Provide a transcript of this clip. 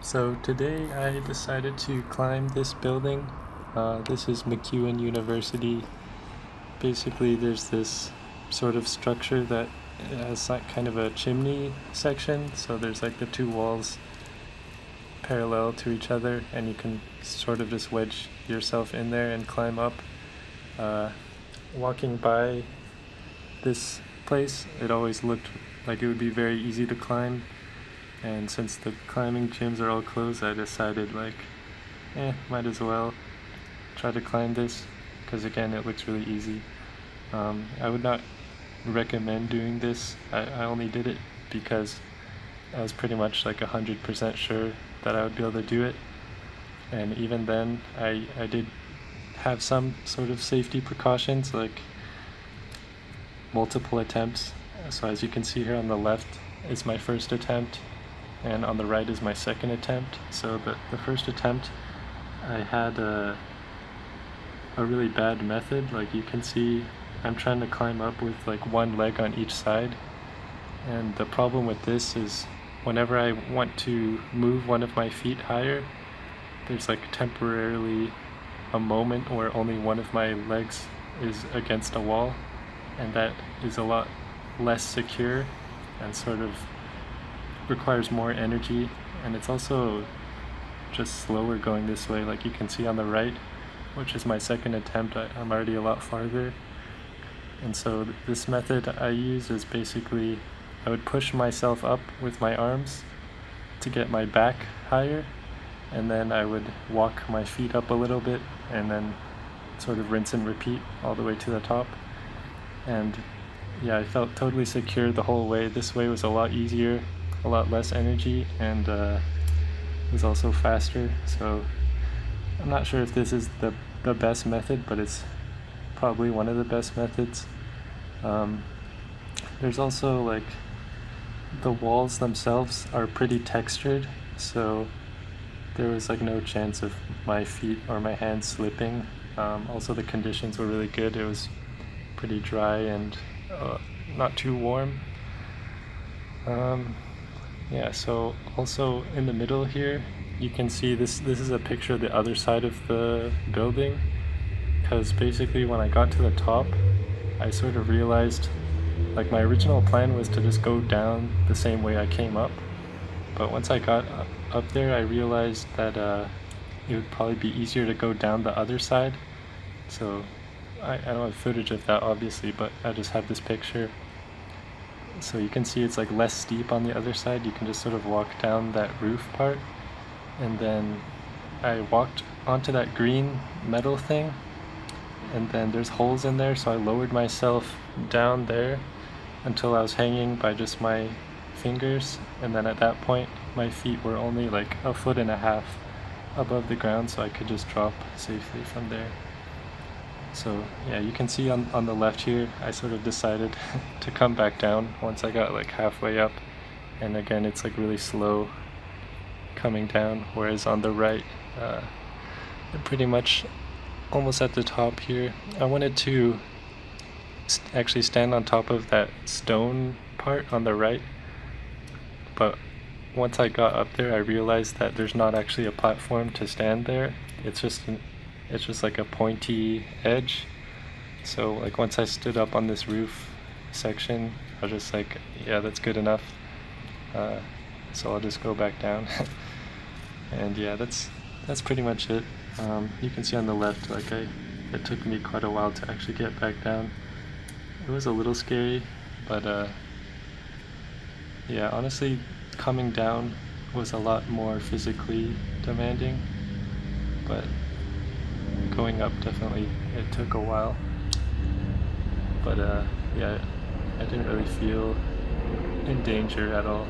So today I decided to climb this building. This is macewan University. Basically there's this sort of structure that has like kind of a chimney section, so there's like the two walls parallel to each other and you can sort of just wedge yourself in there and climb up. Walking by this place, it always looked like it would be very easy to climb. And since the climbing gyms are all closed, I decided might as well try to climb this, because again, it looks really easy. I would not recommend doing this. I only did it because I was pretty much like 100% sure that I would be able to do it. And even then, I did have some sort of safety precautions, like multiple attempts. So as you can see here on the left is my first attempt, and on the right is my second attempt. So the first attempt, I had a really bad method. Like you can see, I'm trying to climb up with like one leg on each side. And the problem with this is whenever I want to move one of my feet higher, there's like temporarily a moment where only one of my legs is against a wall, and that is a lot less secure and sort of requires more energy, and it's also just slower going this way. Like you can see on the right, which is my second attempt, I'm already a lot farther. And so this method I use is basically I would push myself up with my arms to get my back higher, and then I would walk my feet up a little bit and then sort of rinse and repeat all the way to the top. And yeah, I felt totally secure the whole way. This way was a lot easier, a lot less energy, and was also faster. So I'm not sure if this is the best method, but it's probably one of the best methods. There's also like the walls themselves are pretty textured, so there was like no chance of my feet or my hands slipping. Also the conditions were really good. It was pretty dry and not too warm. Yeah, so also in the middle here, you can see this is a picture of the other side of the building, because basically when I got to the top, I sort of realized like my original plan was to just go down the same way I came up. But once I got up there, I realized that it would probably be easier to go down the other side. So I don't have footage of that obviously, but I just have this picture. So you can see it's like less steep on the other side. You can just sort of walk down that roof part. And then I walked onto that green metal thing, and then there's holes in there, so I lowered myself down there until I was hanging by just my fingers, and then at that point my feet were only like 1.5 feet above the ground, so I could just drop safely from there. So yeah, you can see on the left here, I sort of decided to come back down once I got like halfway up, and again it's like really slow coming down, whereas on the right, pretty much almost at the top here. I wanted to actually stand on top of that stone part on the right, but once I got up there I realized that there's not actually a platform to stand there. It's just like a pointy edge. So like once I stood up on this roof section, I was just like, yeah, that's good enough. So I'll just go back down. And yeah, that's pretty much it. You can see on the left, like it took me quite a while to actually get back down. It was a little scary, but yeah, honestly, coming down was a lot more physically demanding, but going up definitely, it took a while. But yeah, I didn't really feel in danger at all.